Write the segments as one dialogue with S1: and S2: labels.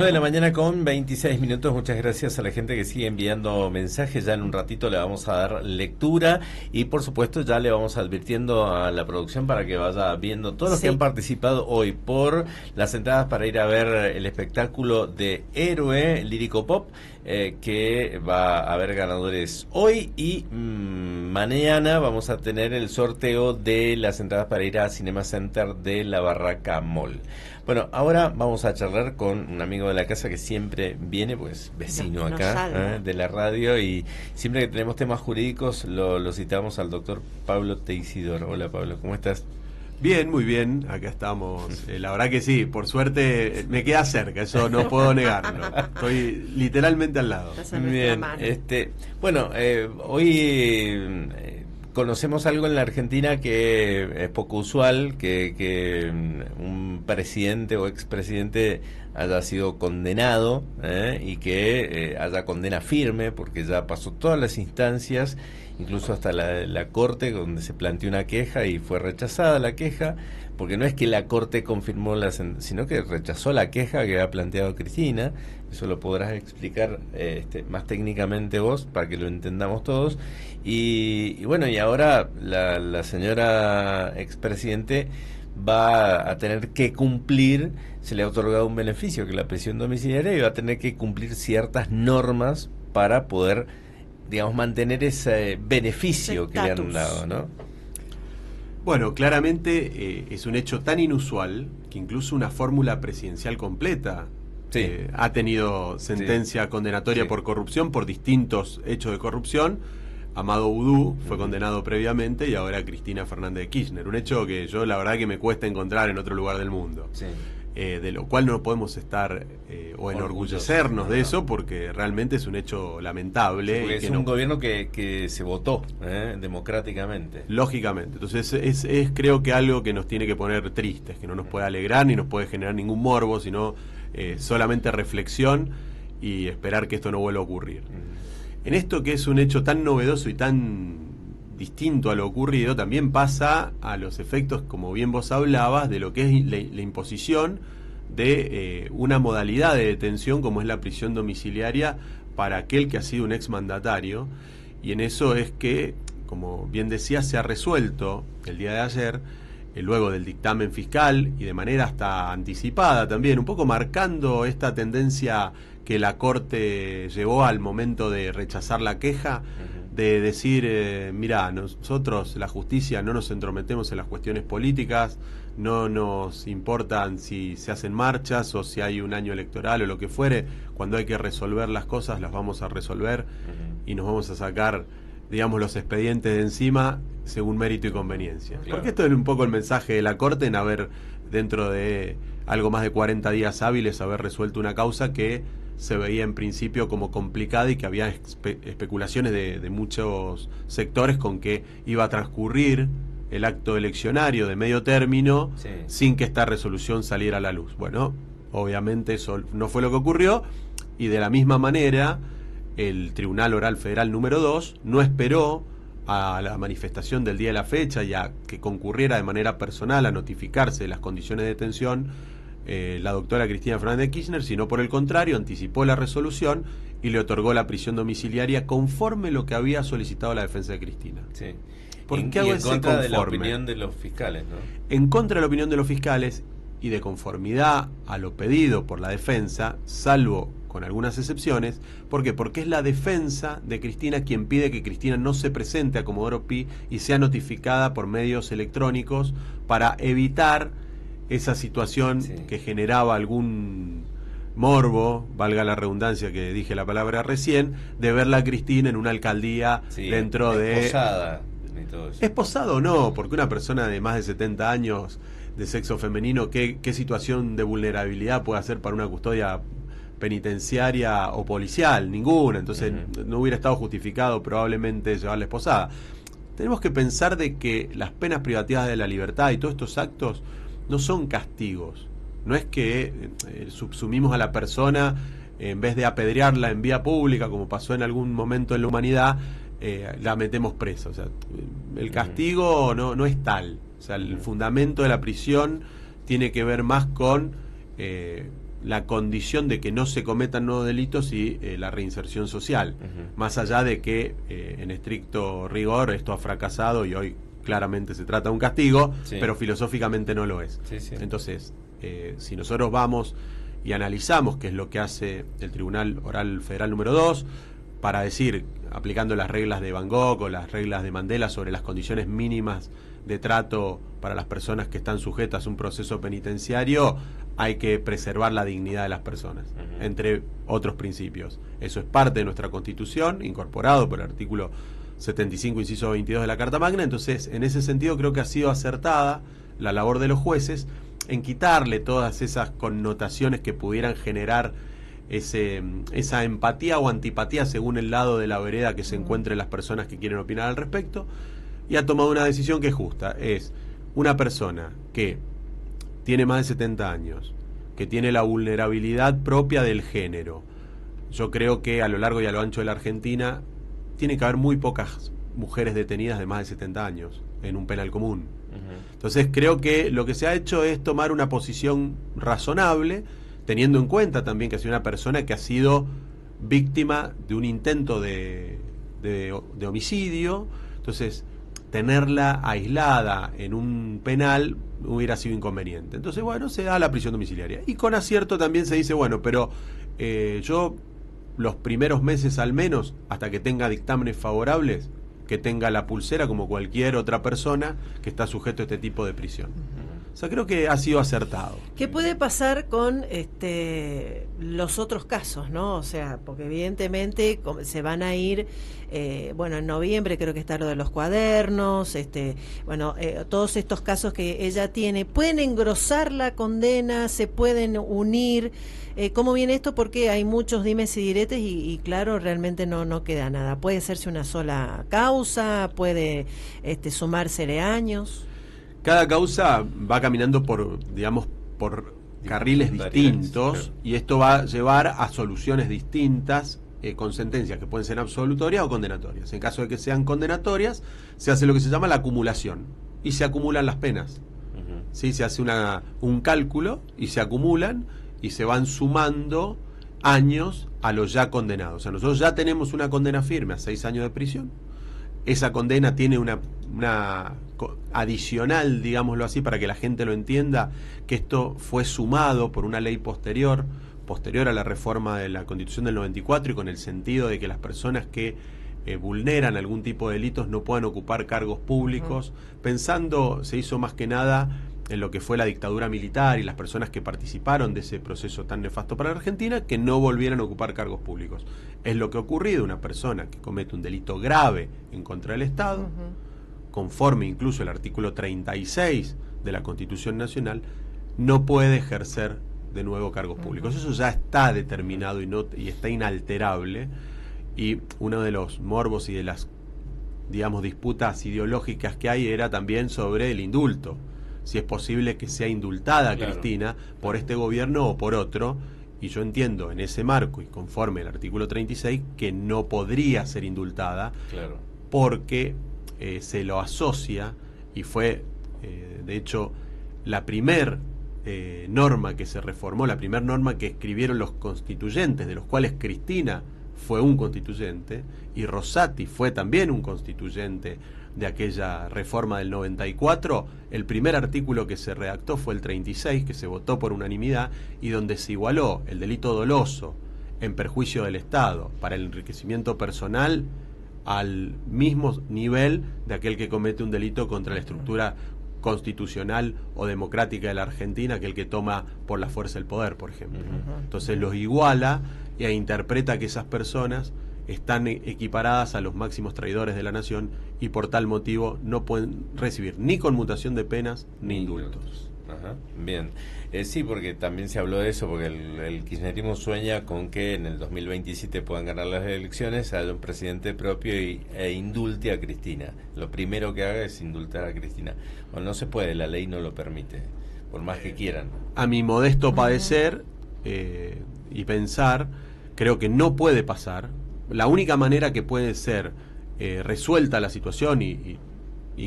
S1: 9 de la mañana con 26 minutos. Muchas gracias a la gente que sigue enviando mensajes. Ya en un ratito le vamos a dar lectura y por supuesto ya le vamos advirtiendo a la producción para que vaya viendo todos los que han participado hoy por las entradas para ir a ver el espectáculo de Héroe Lírico Pop, que va a haber ganadores hoy y mañana vamos a tener el sorteo de las entradas para ir a Cinema Center de la Barraca Mall. Bueno, ahora vamos a charlar con un amigo de la casa que siempre viene, pues vecino acá de la radio, y siempre que tenemos temas jurídicos lo citamos al doctor Pablo Teixidor. Hola Pablo, ¿cómo estás?
S2: Bien, muy bien, acá estamos. La verdad que sí, por suerte me queda cerca, eso no puedo negarlo. Estoy literalmente al lado.
S1: Bien, bueno, hoy conocemos algo en la Argentina que es poco usual, que un presidente o expresidente haya sido condenado y que haya condena firme, porque ya pasó todas las instancias, incluso hasta la Corte, donde se planteó una queja y fue rechazada la queja, porque no es que la Corte confirmó sino que rechazó la queja que había planteado Cristina. Eso lo podrás explicar más técnicamente vos, para que lo entendamos todos. Y bueno, y ahora la señora expresidente va a tener que cumplir, se le ha otorgado un beneficio, que es la prisión domiciliaria, y va a tener que cumplir ciertas normas para poder, digamos, mantener ese beneficio que le han dado, ¿no?
S2: Bueno, claramente es un hecho tan inusual que incluso una fórmula presidencial completa ha tenido sentencia condenatoria por corrupción, por distintos hechos de corrupción. Amado Boudou fue condenado previamente y ahora Cristina Fernández de Kirchner. Un hecho que yo la verdad que me cuesta encontrar en otro lugar del mundo. De lo cual no podemos estar o enorgullecernos de eso, porque realmente es un hecho lamentable.
S1: Y es un gobierno que se votó democráticamente.
S2: Lógicamente. Entonces es creo que algo que nos tiene que poner tristes, que no nos puede alegrar ni nos puede generar ningún morbo, sino solamente reflexión y esperar que esto no vuelva a ocurrir. En esto que es un hecho tan novedoso y tan distinto a lo ocurrido, también pasa a los efectos, como bien vos hablabas, de lo que es la imposición de una modalidad de detención como es la prisión domiciliaria para aquel que ha sido un exmandatario. Y en eso es que, como bien decía, se ha resuelto el día de ayer, luego del dictamen fiscal y de manera hasta anticipada también, un poco marcando esta tendencia que la Corte llevó al momento de rechazar la queja, de decir, mira, nosotros, la justicia, no nos entrometemos en las cuestiones políticas, no nos importan si se hacen marchas o si hay un año electoral o lo que fuere. Cuando hay que resolver las cosas, las vamos a resolver y nos vamos a sacar, digamos, los expedientes de encima según mérito y conveniencia. Claro. Porque esto es un poco el mensaje de la Corte, en haber, dentro de algo más de 40 días hábiles, haber resuelto una causa que se veía en principio como complicada y que había especulaciones de muchos sectores con que iba a transcurrir el acto eleccionario de medio término sin que esta resolución saliera a la luz. Bueno, obviamente eso no fue lo que ocurrió, y de la misma manera el Tribunal Oral Federal número 2 no esperó a la manifestación del día de la fecha y a que concurriera de manera personal a notificarse de las condiciones de detención la doctora Cristina Fernández de Kirchner, sino por el contrario, anticipó la resolución y le otorgó la prisión domiciliaria conforme lo que había solicitado la defensa de Cristina.
S1: ¿Por qué hago en contra de la opinión de los fiscales, ¿no?
S2: En contra de la opinión de los fiscales y de conformidad a lo pedido por la defensa, salvo con algunas excepciones. ¿Por qué? Porque es la defensa de Cristina quien pide que Cristina no se presente a Comodoro Pi y sea notificada por medios electrónicos para evitar esa situación que generaba algún morbo, valga la redundancia que dije la palabra recién, de verla a Cristina en una alcaldía dentro de...
S1: Esposada y todo eso.
S2: ¿Esposado o no? Porque una persona de más de 70 años de sexo femenino, ¿qué situación de vulnerabilidad puede hacer para una custodia penitenciaria o policial? Ninguna. Entonces no hubiera estado justificado probablemente llevarla esposada. Tenemos que pensar de que las penas privativas de la libertad y todos estos actos no son castigos. No es que subsumimos a la persona, en vez de apedrearla en vía pública, como pasó en algún momento en la humanidad, la metemos presa. O sea, el castigo no es tal. O sea, el fundamento de la prisión tiene que ver más con la condición de que no se cometan nuevos delitos y la reinserción social, más allá de que en estricto rigor esto ha fracasado y hoy claramente se trata de un castigo, pero filosóficamente no lo es. Entonces, si nosotros vamos y analizamos qué es lo que hace el Tribunal Oral Federal número 2 para decir, aplicando las reglas de Van Gogh o las reglas de Mandela sobre las condiciones mínimas de trato para las personas que están sujetas a un proceso penitenciario, hay que preservar la dignidad de las personas, entre otros principios. Eso es parte de nuestra Constitución, incorporado por el artículo 75, inciso 22 de la Carta Magna. Entonces, en ese sentido, creo que ha sido acertada la labor de los jueces en quitarle todas esas connotaciones que pudieran generar esa empatía o antipatía según el lado de la vereda que se encuentren las personas que quieren opinar al respecto, y ha tomado una decisión que es justa. Es una persona que tiene más de 70 años, que tiene la vulnerabilidad propia del género. Yo creo que a lo largo y a lo ancho de la Argentina tiene que haber muy pocas mujeres detenidas de más de 70 años en un penal común. Entonces creo que lo que se ha hecho es tomar una posición razonable, teniendo en cuenta también que ha sido una persona que ha sido víctima de un intento de homicidio. Entonces, tenerla aislada en un penal hubiera sido inconveniente. Entonces, bueno, se da la prisión domiciliaria. Y con acierto también se dice, bueno, pero yo los primeros meses al menos, hasta que tenga dictámenes favorables, que tenga la pulsera como cualquier otra persona que está sujeto a este tipo de prisión. O sea, creo que ha sido acertado.
S3: ¿Qué puede pasar con los otros casos, no? O sea, porque evidentemente se van a ir, bueno, en noviembre creo que está lo de los cuadernos, todos estos casos que ella tiene, ¿pueden engrosar la condena? ¿Se pueden unir? ¿Cómo viene esto? Porque hay muchos dimes y diretes y claro, realmente no queda nada. ¿Puede hacerse una sola causa? ¿Puede sumársele años?
S2: Cada causa va caminando por carriles distintos, y esto va a llevar a soluciones distintas con sentencias que pueden ser absolutorias o condenatorias. En caso de que sean condenatorias, se hace lo que se llama la acumulación y se acumulan las penas. ¿Sí? Se hace un cálculo y se acumulan y se van sumando años a los ya condenados. O sea, nosotros ya tenemos una condena firme a 6 años de prisión. Esa condena tiene una adicional, digámoslo así, para que la gente lo entienda, que esto fue sumado por una ley posterior a la reforma de la Constitución del 94, y con el sentido de que las personas que vulneran algún tipo de delitos no puedan ocupar cargos públicos, se hizo más que nada en lo que fue la dictadura militar y las personas que participaron de ese proceso tan nefasto para la Argentina, que no volvieran a ocupar cargos públicos. Es lo que ha ocurrido. Una persona que comete un delito grave en contra del Estado, conforme incluso el artículo 36 de la Constitución Nacional, no puede ejercer de nuevo cargos públicos. Eso ya está determinado y está inalterable, y uno de los morbos y de las, disputas ideológicas que hay era también sobre el indulto. Si es posible que sea indultada Cristina por este gobierno o por otro, y yo entiendo en ese marco y conforme el artículo 36 que no podría ser indultada, porque se lo asocia, y fue de hecho la primer norma que se reformó, la primer norma que escribieron los constituyentes, de los cuales Cristina fue un constituyente y Rosati fue también un constituyente de aquella reforma del 94. El primer artículo que se redactó fue el 36, que se votó por unanimidad, y donde se igualó el delito doloso en perjuicio del Estado para el enriquecimiento personal al mismo nivel de aquel que comete un delito contra la estructura constitucional o democrática de la Argentina, aquel que toma por la fuerza el poder, por ejemplo. Entonces los iguala e interpreta que esas personas están equiparadas a los máximos traidores de la nación, y por tal motivo no pueden recibir ni conmutación de penas ni indultos.
S1: Bien, sí, porque también se habló de eso, porque el kirchnerismo sueña con que en el 2027 puedan ganar las elecciones, haya un presidente propio e indulte a Cristina. Lo primero que haga es indultar a Cristina. Bueno, no se puede, la ley no lo permite, por más que quieran.
S2: A mi modesto padecer y pensar, creo que no puede pasar. La única manera que puede ser resuelta la situación y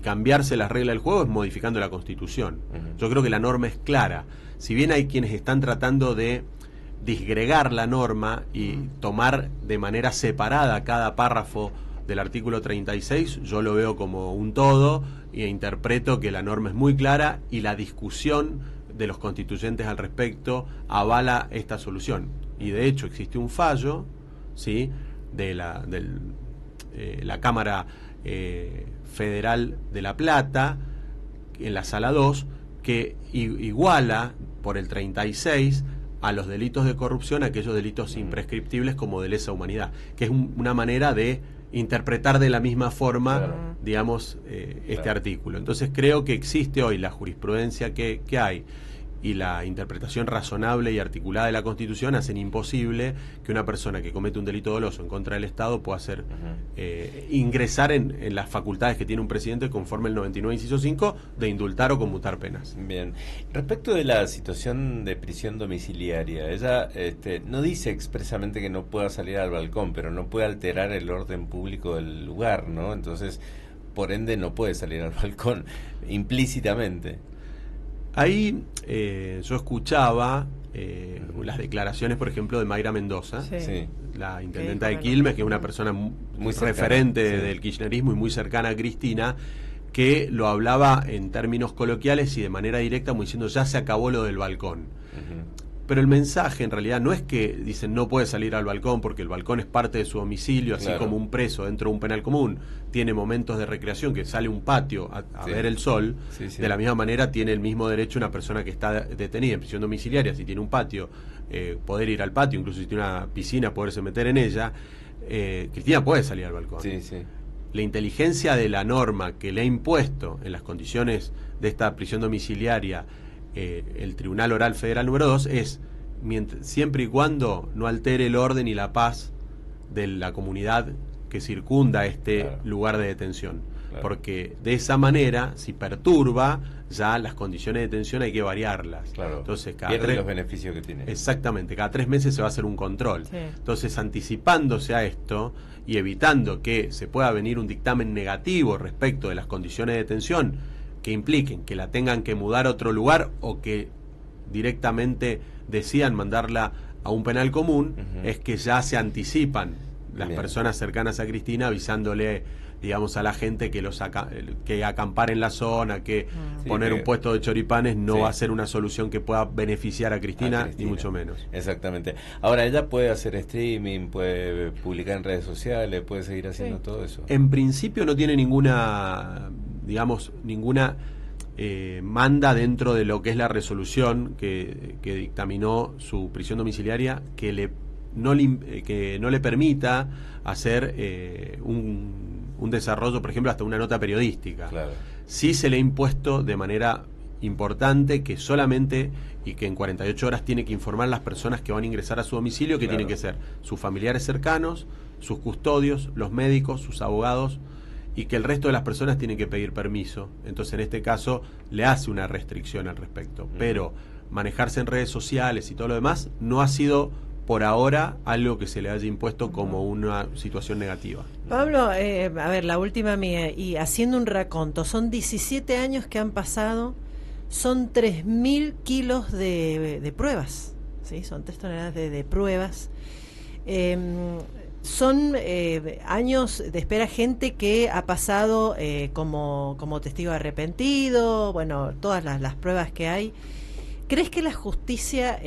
S2: cambiarse las reglas del juego es modificando la Constitución. Yo creo que la norma es clara. Si bien hay quienes están tratando de disgregar la norma y tomar de manera separada cada párrafo del artículo 36, yo lo veo como un todo e interpreto que la norma es muy clara y la discusión de los constituyentes al respecto avala esta solución. Y de hecho existe un fallo, ¿sí?, de la Cámara Federal de La Plata, en la Sala 2, que iguala por el 36 a los delitos de corrupción aquellos delitos imprescriptibles como de lesa humanidad, que es una manera de interpretar de la misma forma, claro, digamos, este artículo. Entonces creo que existe hoy la jurisprudencia que hay y la interpretación razonable y articulada de la Constitución hacen imposible que una persona que comete un delito doloso en contra del Estado pueda hacer ingresar en las facultades que tiene un presidente conforme el 99 inciso 5 de indultar o conmutar penas.
S1: Bien. Respecto de la situación de prisión domiciliaria, ella no dice expresamente que no pueda salir al balcón, pero no puede alterar el orden público del lugar, ¿no? Entonces, por ende, no puede salir al balcón implícitamente.
S2: Ahí yo escuchaba las declaraciones, por ejemplo, de Mayra Mendoza,
S1: sí,
S2: la intendenta de Quilmes, que es una persona muy referente, sí, del kirchnerismo y muy cercana a Cristina, que lo hablaba en términos coloquiales y de manera directa, como diciendo ya se acabó lo del balcón. Pero el mensaje en realidad no es que dicen no puede salir al balcón porque el balcón es parte de su domicilio, así como un preso dentro de un penal común tiene momentos de recreación, que sale a un patio a ver el sol, de la misma manera tiene el mismo derecho una persona que está detenida en prisión domiciliaria, si tiene un patio, poder ir al patio, incluso si tiene una piscina, poderse meter en ella. Cristina puede salir al balcón. La inteligencia de la norma que le ha impuesto en las condiciones de esta prisión domiciliaria el Tribunal Oral Federal número 2 es siempre y cuando no altere el orden y la paz de la comunidad que circunda este lugar de detención, porque de esa manera, si perturba, ya las condiciones de detención hay que variarlas. Entonces,
S1: pierde los beneficios que tiene.
S2: Exactamente, cada 3 meses se va a hacer un control. Entonces, anticipándose a esto y evitando que se pueda venir un dictamen negativo respecto de las condiciones de detención que impliquen que la tengan que mudar a otro lugar o que directamente decidan mandarla a un penal común, es que ya se anticipan las personas cercanas a Cristina avisándole, digamos, a la gente que que acampar en la zona, que poner un puesto de choripanes no va a ser una solución que pueda beneficiar a Cristina, ni mucho menos.
S1: Exactamente. Ahora, ella puede hacer streaming, puede publicar en redes sociales, puede seguir haciendo todo eso.
S2: En principio no tiene ninguna manda dentro de lo que es la resolución que dictaminó su prisión domiciliaria que no le permita hacer un desarrollo, por ejemplo, hasta una nota periodística. Sí se le ha impuesto de manera importante que solamente y que en 48 horas tiene que informar a las personas que van a ingresar a su domicilio, que tienen que ser sus familiares cercanos, sus custodios, los médicos, sus abogados, y que el resto de las personas tienen que pedir permiso. Entonces, en este caso, le hace una restricción al respecto. Pero manejarse en redes sociales y todo lo demás no ha sido, por ahora, algo que se le haya impuesto como una situación negativa.
S3: Pablo, a ver, la última mía, y haciendo un raconto, son 17 años que han pasado, son 3.000 kilos de pruebas, ¿sí? Son 3 toneladas de pruebas. Son años de espera, gente que ha pasado como testigo arrepentido, bueno, todas las pruebas que hay. ¿Crees que la justicia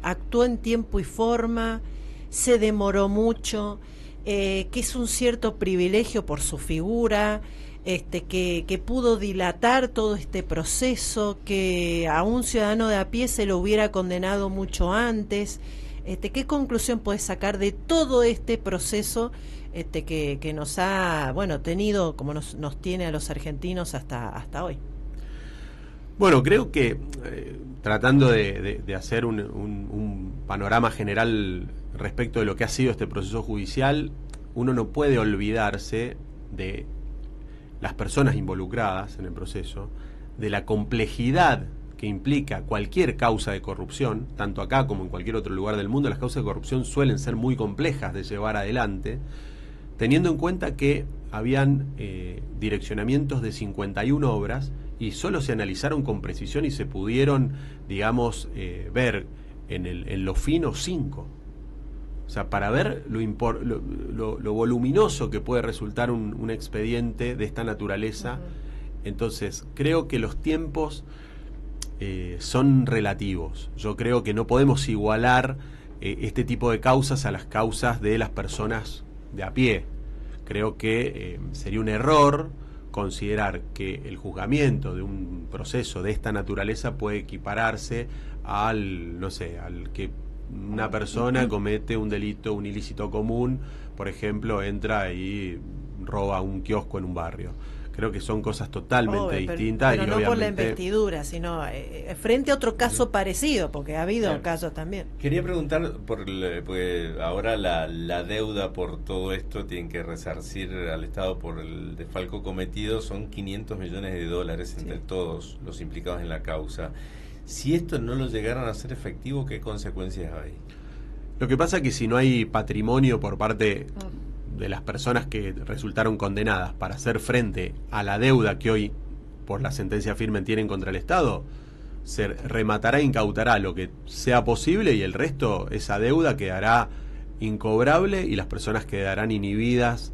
S3: actuó en tiempo y forma? ¿Se demoró mucho? ¿Que es un cierto privilegio por su figura? Que pudo dilatar todo este proceso, que a un ciudadano de a pie se lo hubiera condenado mucho antes. ¿Qué conclusión puedes sacar de todo este proceso que nos ha tenido, como nos tiene a los argentinos hasta hoy?
S2: Bueno, creo que tratando de hacer un panorama general respecto de lo que ha sido este proceso judicial, uno no puede olvidarse de las personas involucradas en el proceso, de la complejidad que implica cualquier causa de corrupción, tanto acá como en cualquier otro lugar del mundo. Las causas de corrupción suelen ser muy complejas de llevar adelante, teniendo en cuenta que habían direccionamientos de 51 obras y solo se analizaron con precisión y se pudieron, digamos, ver en lo fino 5. O sea, para ver lo voluminoso que puede resultar un expediente de esta naturaleza. Entonces, creo que los tiempos son relativos. Yo creo que no podemos igualar este tipo de causas a las causas de las personas de a pie. Creo que sería un error considerar que el juzgamiento de un proceso de esta naturaleza puede equipararse al, no sé, al que una persona comete un delito, un ilícito común, por ejemplo, entra y roba un kiosco en un barrio. Creo que son cosas totalmente distintas.
S3: Pero
S2: y
S3: no
S2: obviamente,
S3: por la investidura, sino frente a otro caso parecido, porque ha habido casos también.
S1: Quería preguntar, porque ahora la deuda por todo esto tienen que resarcir al Estado por el desfalco cometido, son 500 millones de dólares entre todos los implicados en la causa. Si esto no lo llegaran a ser efectivo, ¿qué consecuencias hay?
S2: Lo que pasa es que si no hay patrimonio por parte de las personas que resultaron condenadas para hacer frente a la deuda que hoy, por la sentencia firme, tienen contra el Estado, se rematará e incautará lo que sea posible y el resto, esa deuda quedará incobrable y las personas quedarán inhibidas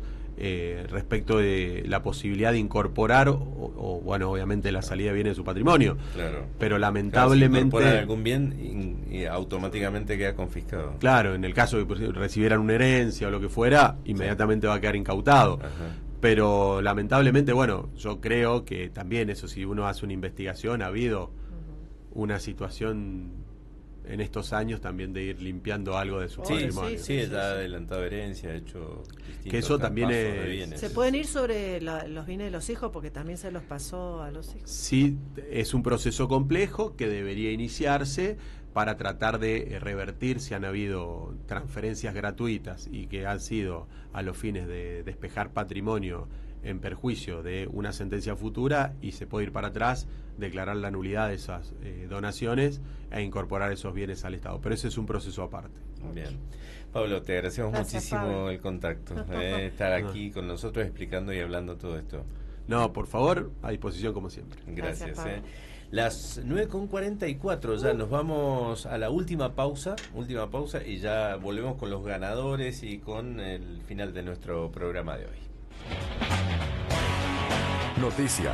S2: respecto de la posibilidad de incorporar o bueno, obviamente la salida viene de su patrimonio.
S1: Claro.
S2: Pero lamentablemente...
S1: Claro, si incorporan algún bien y automáticamente queda confiscado.
S2: Claro, en el caso de que recibieran una herencia o lo que fuera, inmediatamente va a quedar incautado.
S1: Ajá.
S2: Pero lamentablemente, bueno, yo creo que también eso, si uno hace una investigación, ha habido una situación en estos años también de ir limpiando algo de su patrimonio.
S1: Sí, ya ha adelantado herencia, ha hecho distintos
S2: que eso también
S1: traspasos de bienes.
S3: ¿Se pueden ir sobre los bienes de los hijos? Porque también se los pasó a los hijos.
S2: Sí, es un proceso complejo que debería iniciarse para tratar de revertir si han habido transferencias gratuitas y que han sido a los fines de despejar patrimonio en perjuicio de una sentencia futura, y se puede ir para atrás, declarar la nulidad de esas donaciones e incorporar esos bienes al Estado. Pero ese es un proceso aparte.
S1: Bien. Pablo, te agradecemos muchísimo,
S3: Pablo,
S1: el contacto, estar aquí con nosotros explicando y hablando todo esto.
S2: No, por favor, a disposición como siempre.
S1: Gracias. Las 9:44, ya nos vamos a la última pausa y ya volvemos con los ganadores y con el final de nuestro programa de hoy.
S4: Noticias.